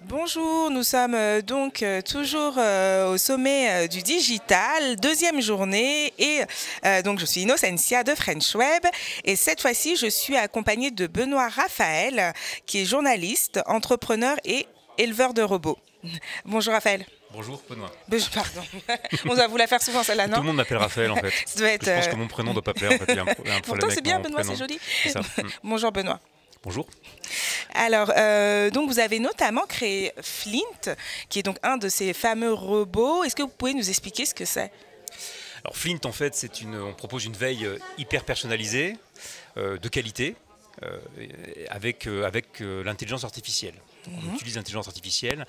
Bonjour, nous sommes toujours au sommet du digital, deuxième journée et donc je suis Innocencia de French Web et cette fois-ci je suis accompagnée de Benoît Raphaël qui est journaliste, entrepreneur et éleveur de robots. Bonjour Raphaël. Bonjour Benoît. Pardon, on doit vous la faire souvent celle-là, non? Tout le monde m'appelle Raphaël en fait. Je pense que mon prénom ne doit pas plaire en fait. Il y a un problème pourtant c'est avec bien mon Benoît, prénom. c'est joli. Ça. Bonjour Benoît. Bonjour. Alors, donc vous avez notamment créé Flint, qui est donc un de ces fameux robots. Est-ce que vous pouvez nous expliquer ce que c'est? Alors Flint en fait, on propose une veille hyper personnalisée, de qualité, avec l'intelligence artificielle. Donc, on utilise l'intelligence artificielle,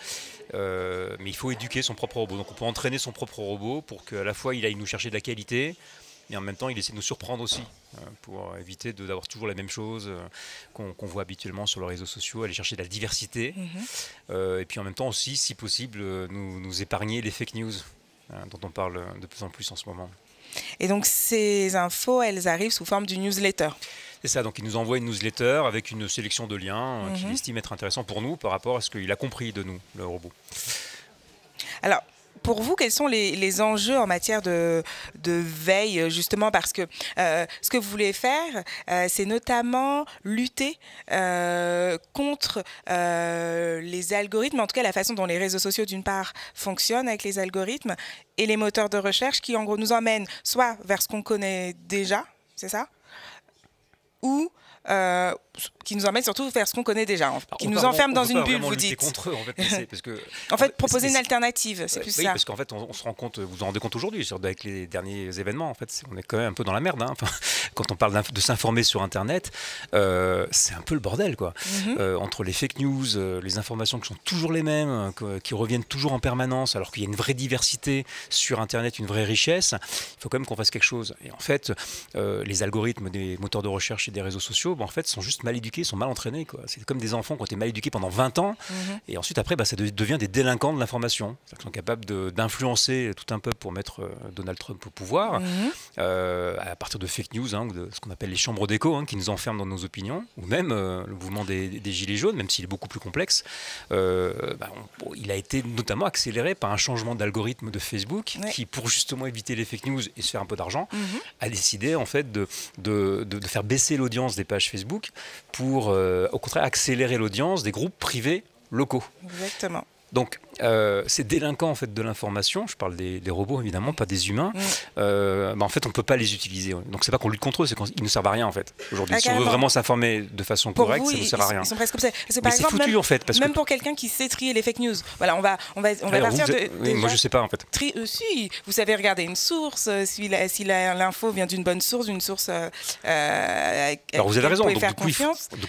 mais il faut éduquer son propre robot. Donc on peut entraîner son propre robot pour qu'à la fois il aille nous chercher de la qualité, et en même temps, il essaie de nous surprendre aussi, pour éviter d'avoir toujours la même chose qu'on voit habituellement sur les réseaux sociaux, aller chercher de la diversité. Et puis en même temps aussi, si possible, nous épargner les fake news, dont on parle de plus en plus en ce moment. Et donc ces infos, elles arrivent sous forme d'une newsletter? C'est ça, donc il nous envoie une newsletter avec une sélection de liens qu'il estime être intéressant pour nous par rapport à ce qu'il a compris de nous, le robot. Alors, pour vous, quels sont les enjeux en matière de veille, justement, parce que ce que vous voulez faire, c'est notamment lutter contre les algorithmes, en tout cas la façon dont les réseaux sociaux, d'une part, fonctionnent avec les algorithmes, et les moteurs de recherche qui, en gros, nous emmènent soit vers ce qu'on connaît déjà, c'est ça, ou qui nous emmène surtout vers ce qu'on connaît déjà, qui nous enferme dans une bulle, vous dites. Contre eux, en fait, parce que, en fait, proposer une alternative, c'est plus ça. Oui, parce qu'en fait, on se rend compte, vous vous rendez compte aujourd'hui, avec les derniers événements, en fait, on est quand même un peu dans la merde. Enfin, quand on parle de s'informer sur Internet, c'est un peu le bordel, quoi. Entre les fake news, les informations qui sont toujours les mêmes, qui reviennent toujours en permanence, alors qu'il y a une vraie diversité sur Internet, une vraie richesse, il faut quand même qu'on fasse quelque chose. Et en fait, les algorithmes des moteurs de recherche et des réseaux sociaux, en fait, sont juste mal éduqués, sont mal entraînés, quoi. C'est comme des enfants qui ont été mal éduqués pendant 20 ans, et ensuite après ça devient des délinquants de l'information. Ils sont capables d'influencer tout un peuple pour mettre Donald Trump au pouvoir, à partir de fake news, ou de ce qu'on appelle les chambres d'écho, qui nous enferment dans nos opinions, ou même le mouvement des gilets jaunes, même s'il est beaucoup plus complexe. Il a été notamment accéléré par un changement d'algorithme de Facebook, qui, pour justement éviter les fake news et se faire un peu d'argent, a décidé en fait de faire baisser l'audience des pages Facebook pour, au contraire, accélérer l'audience des groupes privés locaux. Exactement. Donc, ces délinquants en fait, de l'information, je parle des robots évidemment, pas des humains, en fait on ne peut pas les utiliser. Donc c'est pas qu'on lutte contre eux, c'est qu'ils ne servent à rien en fait. Aujourd'hui, si on veut vraiment s'informer de façon correcte, ça ne sert à rien. Ils sont presque comme ça. Mais c'est foutu en fait. Même pour quelqu'un qui sait trier les fake news. Voilà, on va partir de... moi je sais pas en fait. Si, vous savez regarder une source, si l'info vient d'une bonne source, d'une source... alors vous avez raison, donc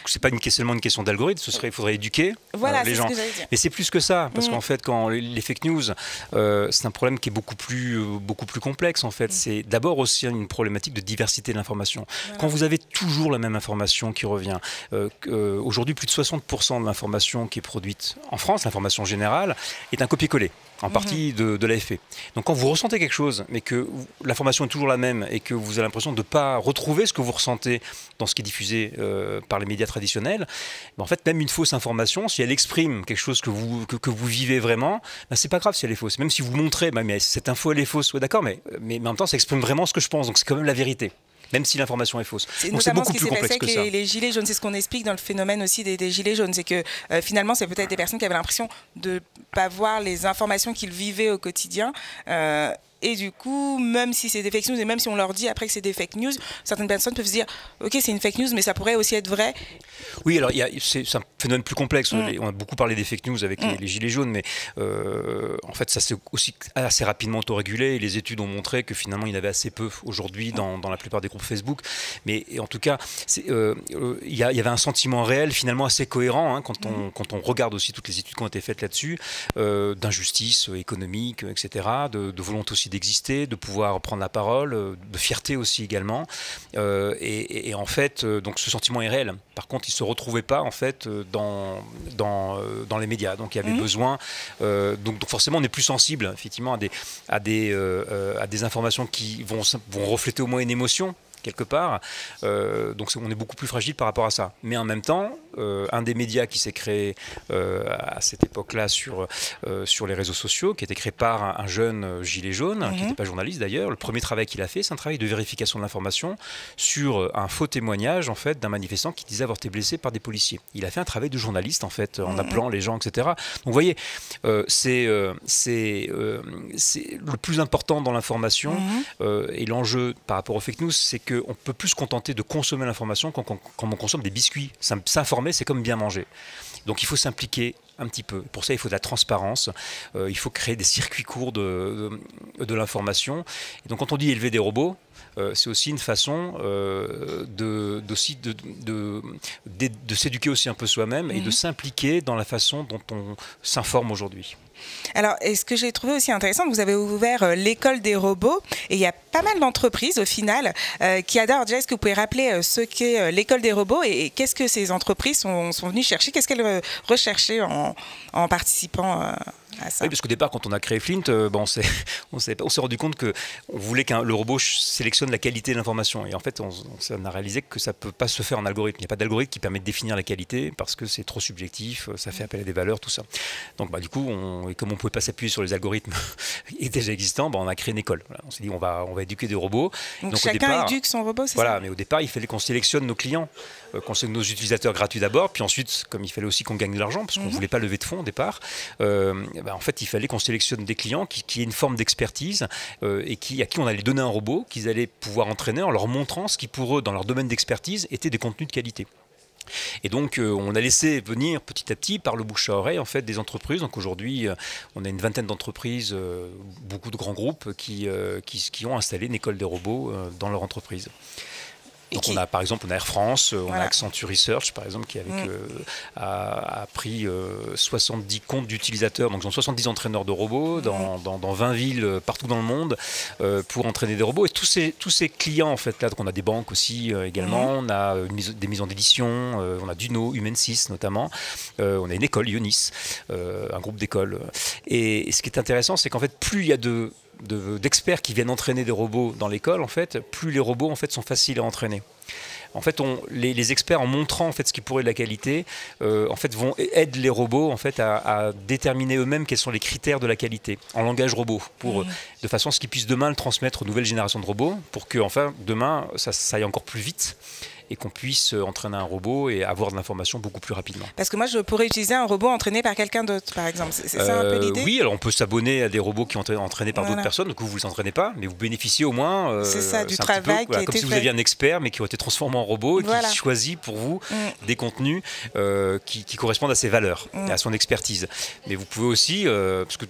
c'est pas seulement une question d'algorithme, il faudrait éduquer les gens. Mais c'est plus que ça. Parce qu'en fait, quand les fake news, c'est un problème qui est beaucoup plus complexe. En fait, c'est d'abord aussi une problématique de diversité de l'information. Quand vous avez toujours la même information qui revient, aujourd'hui, plus de 60% de l'information qui est produite en France, l'information générale, est un copier-coller, en partie de l'AFP. Donc quand vous ressentez quelque chose, mais que l'information est toujours la même et que vous avez l'impression de ne pas retrouver ce que vous ressentez dans ce qui est diffusé par les médias traditionnels, en fait, même une fausse information, si elle exprime quelque chose que vous vivez vraiment, c'est pas grave si elle est fausse. Même si vous montrez, mais cette info elle est fausse, d'accord, mais en même temps ça exprime vraiment ce que je pense, donc c'est quand même la vérité. Même si l'information est fausse. C'est beaucoup plus complexe que ça. Les gilets jaunes, c'est ce qu'on explique dans le phénomène aussi des gilets jaunes, c'est que finalement c'est peut-être des personnes qui avaient l'impression de ne pas voir les informations qu'ils vivaient au quotidien. Et du coup, même si c'est des fake news, et même si on leur dit après que c'est des fake news, certaines personnes peuvent se dire « Ok, c'est une fake news, mais ça pourrait aussi être vrai. » Oui, alors c'est un phénomène plus complexe. On a beaucoup parlé des fake news avec les gilets jaunes, mais en fait, ça s'est aussi assez rapidement autorégulé. Et les études ont montré que finalement, il y en avait assez peu aujourd'hui dans la plupart des groupes Facebook. Mais en tout cas, il y avait un sentiment réel, finalement assez cohérent, quand on regarde aussi toutes les études qui ont été faites là-dessus, d'injustice économique, etc., de volonté aussi d'exister, de pouvoir prendre la parole, de fierté aussi également. Et en fait, donc ce sentiment est réel. Par contre, il ne se retrouvait pas en fait dans les médias. Donc il y avait besoin. Donc forcément, on est plus sensible effectivement à des informations qui vont refléter au moins une émotion quelque part. Donc on est beaucoup plus fragile par rapport à ça. Mais en même temps, un des médias qui s'est créé à cette époque-là sur les réseaux sociaux, qui a été créé par un jeune gilet jaune, qui n'était pas journaliste d'ailleurs. Le premier travail qu'il a fait, c'est un travail de vérification de l'information sur un faux témoignage en fait d'un manifestant qui disait avoir été blessé par des policiers. Il a fait un travail de journaliste en fait, en appelant les gens, etc. Donc vous voyez, c'est le plus important dans l'information et l'enjeu par rapport aux fake news, c'est qu'on ne peut plus se contenter de consommer l'information quand on consomme des biscuits. S'informer, c'est comme bien manger. Donc il faut s'impliquer un petit peu. Pour ça, il faut de la transparence. Il faut créer des circuits courts de l'information. Et donc quand on dit élever des robots, c'est aussi une façon de s'éduquer aussi un peu soi-même et de s'impliquer dans la façon dont on s'informe aujourd'hui. Alors, et ce que j'ai trouvé aussi intéressant, vous avez ouvert l'école des robots et il y a pas mal d'entreprises au final qui adorent. Déjà, est-ce que vous pouvez rappeler ce qu'est l'école des robots et qu'est-ce que ces entreprises sont venues chercher? Qu'est-ce qu'elles recherchaient en participant à ça? Oui, parce qu'au départ, quand on a créé Flint, on s'est rendu compte qu'on voulait que le robot sélectionne la qualité de l'information. Et en fait, on a réalisé que ça ne peut pas se faire en algorithme. Il n'y a pas d'algorithme qui permet de définir la qualité parce que c'est trop subjectif, ça fait appel à des valeurs, tout ça. Donc du coup, comme on ne pouvait pas s'appuyer sur les algorithmes déjà existants, on a créé une école. Voilà. On s'est dit, on va éduquer des robots. Donc chacun éduque son robot, c'est ça? Mais au départ, il fallait qu'on sélectionne nos clients, qu'on sélectionne nos utilisateurs gratuits d'abord, puis ensuite, comme il fallait aussi qu'on gagne de l'argent, parce qu'on ne voulait pas lever de fonds au départ, en fait, il fallait qu'on sélectionne des clients qui aient une forme d'expertise et à qui on allait donner un robot qu'ils allaient pouvoir entraîner en leur montrant ce qui, pour eux, dans leur domaine d'expertise, était des contenus de qualité. Et donc, on a laissé venir petit à petit, par le bouche à oreille, en fait, des entreprises. Donc aujourd'hui, on a une vingtaine d'entreprises, beaucoup de grands groupes qui ont installé une école des robots dans leur entreprise. Donc on a par exemple Air France, on a Accenture Research par exemple qui a pris 70 comptes d'utilisateurs, donc ils ont 70 entraîneurs de robots dans 20 villes partout dans le monde pour entraîner des robots. Et tous ces clients en fait là, donc on a des banques aussi également, on a des maisons d'édition, on a Duno, Humensys notamment, on a une école Ionis, un groupe d'écoles. Et ce qui est intéressant, c'est qu'en fait plus il y a d'experts qui viennent entraîner des robots dans l'école, en fait, plus les robots en fait, sont faciles à entraîner. En fait, les experts, en montrant en fait, ce qui pourrait être de la qualité, en fait, aident les robots en fait, à déterminer eux-mêmes quels sont les critères de la qualité en langage robot, de façon à ce qu'ils puissent demain le transmettre aux nouvelles générations de robots, pour que enfin, demain, ça aille encore plus vite et qu'on puisse entraîner un robot et avoir de l'information beaucoup plus rapidement. Parce que moi, je pourrais utiliser un robot entraîné par quelqu'un d'autre, par exemple. C'est ça un peu l'idée? Oui, alors on peut s'abonner à des robots qui ont été entraînés par d'autres personnes, donc vous ne les entraînez pas, mais vous bénéficiez au moins c'est ça, du travail qui a été comme si vous aviez un expert, mais qui ont été transformés en robot et qui choisit pour vous des contenus qui correspondent à ses valeurs, et à son expertise. Mais vous pouvez aussi, parce que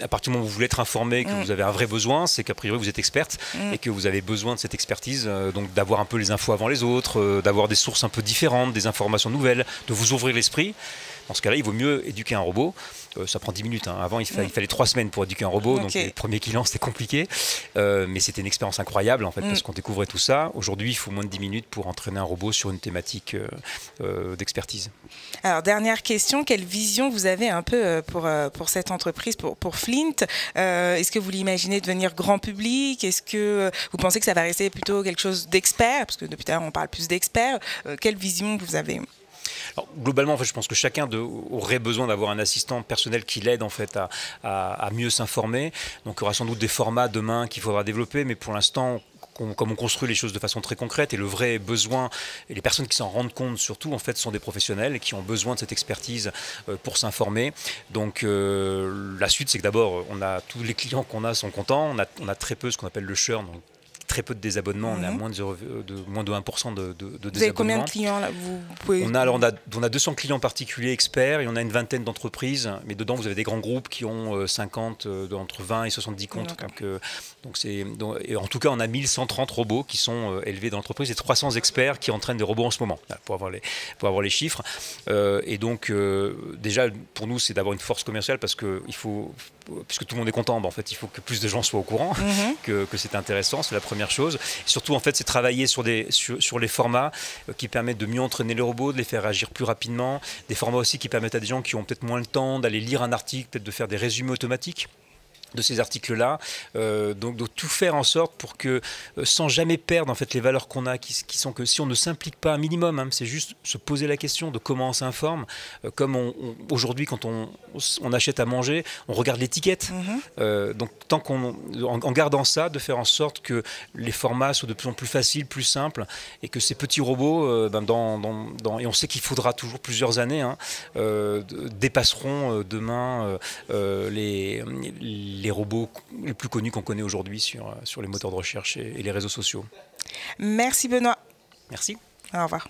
à partir du moment où vous voulez être informé, que vous avez un vrai besoin, c'est qu'a priori vous êtes experte et que vous avez besoin de cette expertise, donc d'avoir un peu les infos avant les autres, d'avoir des sources un peu différentes, des informations nouvelles, de vous ouvrir l'esprit. Dans ce cas-là, il vaut mieux éduquer un robot. Ça prend 10 minutes. Avant, il fallait 3 semaines pour éduquer un robot. Donc, les premiers clients, c'était compliqué. Mais c'était une expérience incroyable, en fait, parce qu'on découvrait tout ça. Aujourd'hui, il faut moins de 10 minutes pour entraîner un robot sur une thématique d'expertise. Alors, dernière question. Quelle vision vous avez un peu pour cette entreprise, pour Flint? Est-ce que vous l'imaginez devenir grand public? Est-ce que vous pensez que ça va rester plutôt quelque chose d'expert? Parce que depuis tout à l'heure, on parle plus d'experts. Quelle vision vous avez? Alors, globalement, en fait, je pense que chacun aurait besoin d'avoir un assistant personnel qui l'aide en fait, à mieux s'informer. Donc il y aura sans doute des formats demain qu'il faudra développer, mais pour l'instant, comme on construit les choses de façon très concrète, et le vrai besoin, et les personnes qui s'en rendent compte surtout, en fait, sont des professionnels qui ont besoin de cette expertise pour s'informer. Donc la suite, c'est que d'abord, tous les clients qu'on a sont contents, on a très peu ce qu'on appelle le churn, donc très peu de désabonnements, on a moins de 1% de désabonnements. Vous avez combien de clients là? On a 200 clients particuliers experts et on a une vingtaine d'entreprises, mais dedans vous avez des grands groupes qui ont 50, entre 20 et 70 comptes. Et en tout cas, on a 1130 robots qui sont élevés dans l'entreprise et 300 experts qui entraînent des robots en ce moment, pour avoir les chiffres. Et donc, déjà, pour nous, c'est d'avoir une force commerciale parce que puisque tout le monde est content, en fait, il faut que plus de gens soient au courant que c'est intéressant, c'est la première chose. Et surtout, en fait, c'est travailler sur les formats qui permettent de mieux entraîner les robots, de les faire agir plus rapidement, des formats aussi qui permettent à des gens qui ont peut-être moins le temps d'aller lire un article, peut-être de faire des résumés automatiques. de ces articles-là, donc de tout faire en sorte pour que, sans jamais perdre en fait les valeurs qu'on a, qui sont que si on ne s'implique pas un minimum, hein, c'est juste se poser la question de comment on s'informe, comme aujourd'hui quand on achète à manger, on regarde l'étiquette, donc tant en gardant ça, de faire en sorte que les formats soient de plus en plus faciles, plus simples, et que ces petits robots, et on sait qu'il faudra toujours plusieurs années, hein, dépasseront demain les robots les plus connus qu'on connaît aujourd'hui sur les moteurs de recherche et les réseaux sociaux. Merci Benoît. Merci. Au revoir.